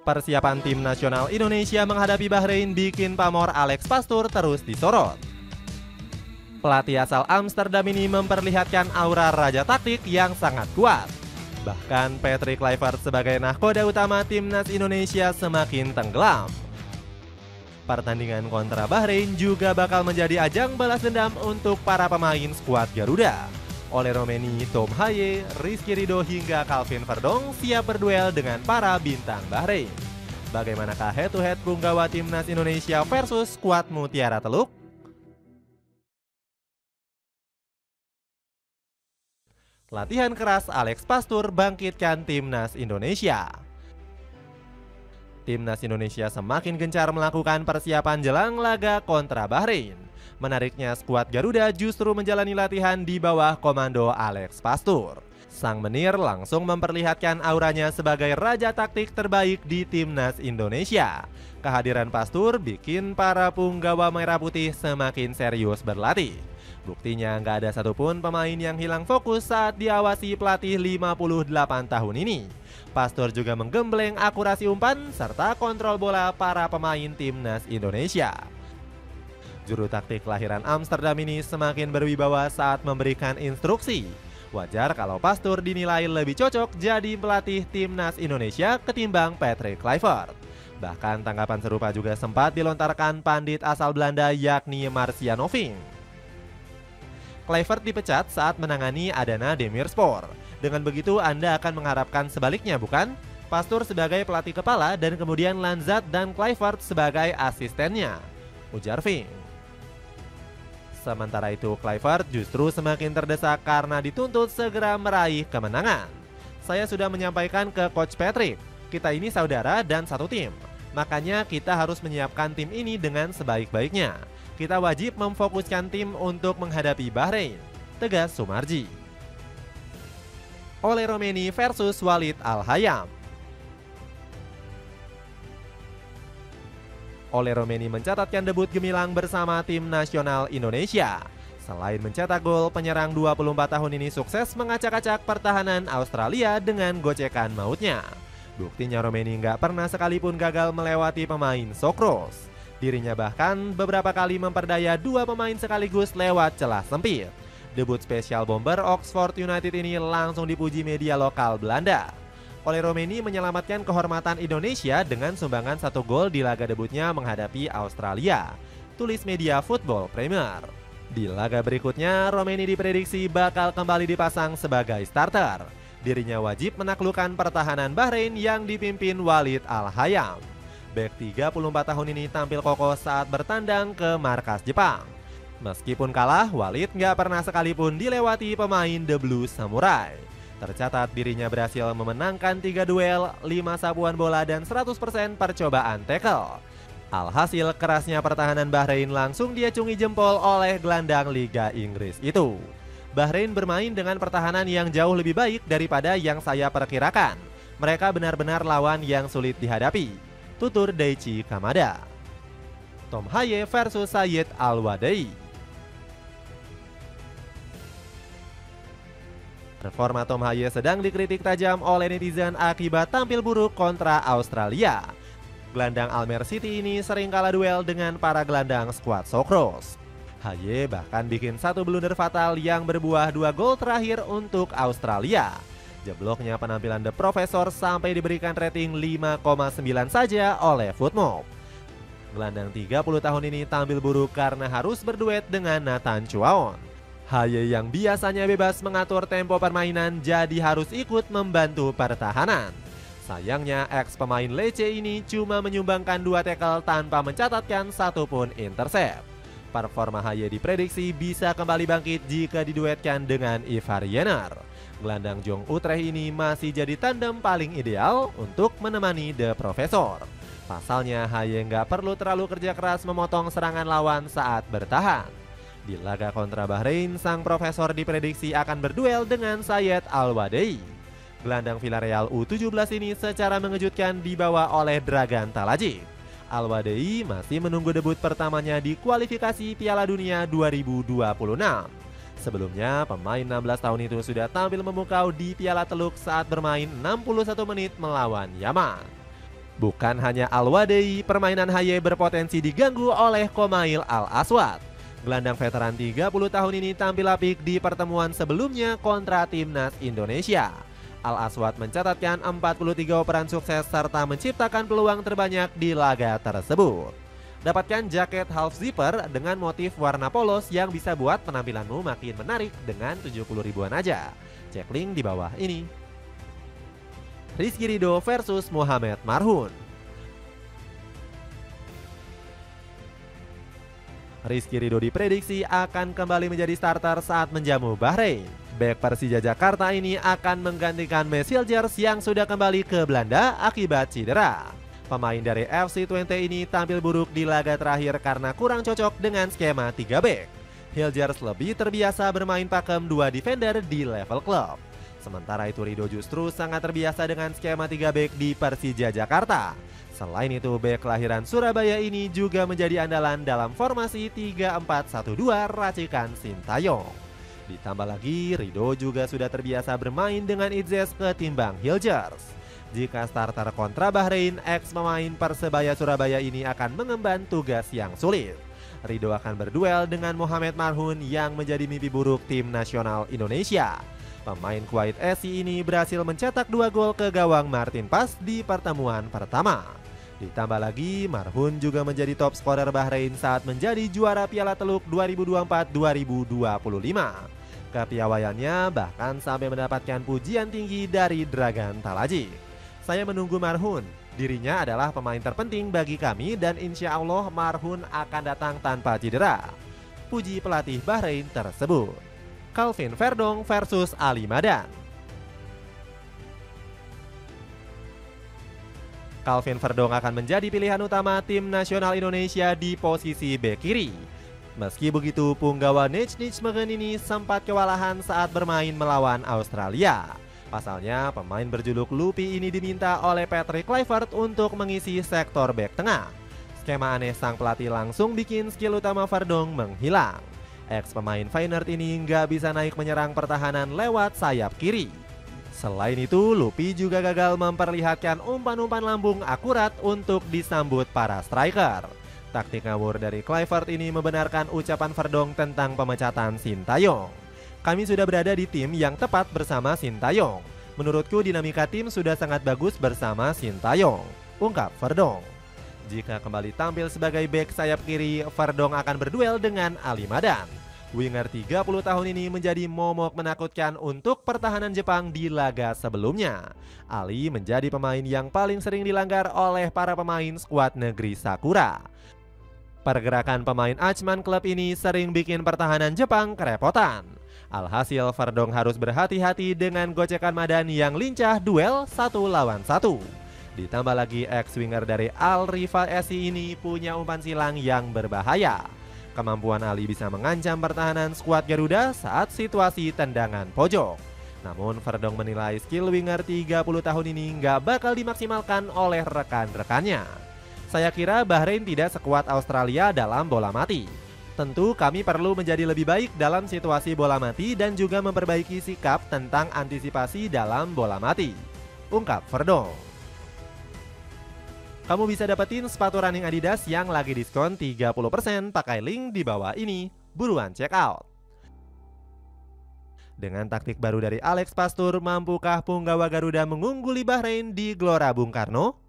Persiapan tim nasional Indonesia menghadapi Bahrain bikin pamor Alex Pastoor terus disorot. Pelatih asal Amsterdam ini memperlihatkan aura raja taktik yang sangat kuat. Bahkan Patrick Kluivert sebagai nahkoda utama timnas Indonesia semakin tenggelam. Pertandingan kontra Bahrain juga bakal menjadi ajang balas dendam untuk para pemain skuad Garuda. Oleh Romeni, Tom Haye, Rizky Ridho hingga Calvin Verdong siap berduel dengan para bintang Bahrain. Bagaimanakah head-to-head punggawa timnas Indonesia versus skuad Mutiara Teluk? Latihan keras Alex Pastoor bangkitkan timnas Indonesia. Timnas Indonesia semakin gencar melakukan persiapan jelang laga kontra Bahrain. Menariknya, skuad Garuda justru menjalani latihan di bawah komando Alex Pastoor. Sang menir langsung memperlihatkan auranya sebagai raja taktik terbaik di timnas Indonesia. Kehadiran Pastoor bikin para punggawa merah putih semakin serius berlatih. Buktinya nggak ada satupun pemain yang hilang fokus saat diawasi pelatih 58 tahun ini. Pastoor juga menggembleng akurasi umpan serta kontrol bola para pemain timnas Indonesia. Juru taktik kelahiran Amsterdam ini semakin berwibawa saat memberikan instruksi. Wajar kalau Pastoor dinilai lebih cocok jadi pelatih timnas Indonesia ketimbang Patrick Kluivert. Bahkan tanggapan serupa juga sempat dilontarkan pandit asal Belanda yakni Marcianoving. Kluivert dipecat saat menangani Adana Demirspor. Dengan begitu Anda akan mengharapkan sebaliknya, bukan? Pastoor sebagai pelatih kepala dan kemudian Lanzat dan Kluivert sebagai asistennya, ujar Ving. Sementara itu Kluivert justru semakin terdesak karena dituntut segera meraih kemenangan. Saya sudah menyampaikan ke Coach Patrick, kita ini saudara dan satu tim. Makanya kita harus menyiapkan tim ini dengan sebaik-baiknya. Kita wajib memfokuskan tim untuk menghadapi Bahrain, tegas Sumarji. Oleh Romeni versus Walid Al-Hayam. Oleh Romeni mencatatkan debut gemilang bersama tim nasional Indonesia. Selain mencetak gol, penyerang 24 tahun ini sukses mengacak-acak pertahanan Australia dengan gocekan mautnya. Buktinya Romeni nggak pernah sekalipun gagal melewati pemain Sokros. Dirinya bahkan beberapa kali memperdaya dua pemain sekaligus lewat celah sempit. Debut spesial bomber Oxford United ini langsung dipuji media lokal Belanda. Oleh Romeni menyelamatkan kehormatan Indonesia dengan sumbangan 1 gol di laga debutnya menghadapi Australia, tulis media Football Premier. Di laga berikutnya, Romeni diprediksi bakal kembali dipasang sebagai starter. Dirinya wajib menaklukkan pertahanan Bahrain yang dipimpin Walid Al-Hayam. Bek 34 tahun ini tampil kokoh saat bertandang ke markas Jepang. Meskipun kalah, Walid nggak pernah sekalipun dilewati pemain The Blue Samurai. Tercatat dirinya berhasil memenangkan 3 duel, 5 sapuan bola dan 100% percobaan tackle. Alhasil kerasnya pertahanan Bahrain langsung diacungi jempol oleh gelandang Liga Inggris itu. Bahrain bermain dengan pertahanan yang jauh lebih baik daripada yang saya perkirakan. Mereka benar-benar lawan yang sulit dihadapi, tutur Daichi Kamada. Tom Haye versus Said Al-Wadai. Performa Tom Haye sedang dikritik tajam oleh netizen akibat tampil buruk kontra Australia. Gelandang Almer City ini sering kalah duel dengan para gelandang skuad Sokros. Haye bahkan bikin 1 blunder fatal yang berbuah 2 gol terakhir untuk Australia. Jebloknya penampilan The Professor sampai diberikan rating 5,9 saja oleh Footmob. Gelandang 30 tahun ini tampil buruk karena harus berduet dengan Nathan Chuaon. Haye yang biasanya bebas mengatur tempo permainan jadi harus ikut membantu pertahanan. Sayangnya ex pemain Lecce ini cuma menyumbangkan 2 tackle tanpa mencatatkan satupun intercept. Performa Haye diprediksi bisa kembali bangkit jika diduetkan dengan Ivar Jenner. Gelandang Jong Utrecht ini masih jadi tandem paling ideal untuk menemani The Professor. Pasalnya Haye nggak perlu terlalu kerja keras memotong serangan lawan saat bertahan. Di laga kontra Bahrain, sang profesor diprediksi akan berduel dengan Said Al-Wadai. Gelandang Villarreal U17 ini secara mengejutkan dibawa oleh Dragan Talajic. Al-Wadai masih menunggu debut pertamanya di kualifikasi Piala Dunia 2026. Sebelumnya, pemain 16 tahun itu sudah tampil memukau di Piala Teluk saat bermain 61 menit melawan Yaman. Bukan hanya Al-Wadei, permainan Haye berpotensi diganggu oleh Komail Al-Aswad. Gelandang veteran 30 tahun ini tampil apik di pertemuan sebelumnya kontra timnas Indonesia. Al-Aswad mencatatkan 43 operan sukses serta menciptakan peluang terbanyak di laga tersebut. Dapatkan jaket half zipper dengan motif warna polos yang bisa buat penampilanmu makin menarik dengan 70 ribuan aja. Cek link di bawah ini. Rizky Ridho versus Mohamed Marhun. Rizky Ridho diprediksi akan kembali menjadi starter saat menjamu Bahrain. Bek Persija Jakarta ini akan menggantikan Mes Hilgers yang sudah kembali ke Belanda akibat cedera. Pemain dari FC Twente ini tampil buruk di laga terakhir karena kurang cocok dengan skema 3 bek. Hilgers lebih terbiasa bermain pakem 2 defender di level klub. Sementara itu Ridho justru sangat terbiasa dengan skema 3 bek di Persija Jakarta. Selain itu, bek kelahiran Surabaya ini juga menjadi andalan dalam formasi 3-4-1-2 racikan Sintayong. Ditambah lagi, Ridho juga sudah terbiasa bermain dengan Idzes ketimbang Hilgers. Jika starter kontra Bahrain, ex pemain Persebaya Surabaya ini akan mengemban tugas yang sulit. Ridho akan berduel dengan Mohamed Marhun yang menjadi mimpi buruk tim nasional Indonesia. Pemain Kuwait SC ini berhasil mencetak 2 gol ke gawang Martin Pas di pertemuan pertama. Ditambah lagi, Marhun juga menjadi top skorer Bahrain saat menjadi juara Piala Teluk 2024-2025. Kepiawaiannya bahkan sampai mendapatkan pujian tinggi dari Dragan Talaji. Saya menunggu Marhun, dirinya adalah pemain terpenting bagi kami dan insya Allah Marhun akan datang tanpa cedera. Puji pelatih Bahrain tersebut. Calvin Verdong versus Ali Madan. Calvin Verdong akan menjadi pilihan utama tim nasional Indonesia di posisi bek kiri. Meski begitu, punggawa Nijmegen ini sempat kewalahan saat bermain melawan Australia. Pasalnya, pemain berjuluk Lupi ini diminta oleh Patrick Kluivert untuk mengisi sektor bek tengah. Skema aneh sang pelatih langsung bikin skill utama Verdong menghilang. Ex pemain Feyenoord ini nggak bisa naik menyerang pertahanan lewat sayap kiri. Selain itu, Lupi juga gagal memperlihatkan umpan-umpan lambung akurat untuk disambut para striker. Taktik ngawur dari Kluivert ini membenarkan ucapan Verdong tentang pemecatan Sintayong. Kami sudah berada di tim yang tepat bersama Sintayong. Menurutku dinamika tim sudah sangat bagus bersama Sintayong, ungkap Verdong. Jika kembali tampil sebagai bek sayap kiri, Verdong akan berduel dengan Ali Madan. Winger 30 tahun ini menjadi momok menakutkan untuk pertahanan Jepang di laga sebelumnya. Ali menjadi pemain yang paling sering dilanggar oleh para pemain skuad negeri Sakura. Pergerakan pemain Achman klub ini sering bikin pertahanan Jepang kerepotan. Alhasil Verdong harus berhati-hati dengan gocekan Madan yang lincah duel 1 lawan 1. Ditambah lagi ex-winger dari Al Rival SC ini punya umpan silang yang berbahaya. Kemampuan Ali bisa mengancam pertahanan skuad Garuda saat situasi tendangan pojok. Namun Verdong menilai skill winger 30 tahun ini nggak bakal dimaksimalkan oleh rekan-rekannya. Saya kira Bahrain tidak sekuat Australia dalam bola mati. Tentu kami perlu menjadi lebih baik dalam situasi bola mati dan juga memperbaiki sikap tentang antisipasi dalam bola mati, ungkap Verdong. Kamu bisa dapetin sepatu running Adidas yang lagi diskon 30% pakai link di bawah ini. Buruan check out. Dengan taktik baru dari Alex Pastur, mampukah punggawa Garuda mengungguli Bahrain di Gelora Bung Karno?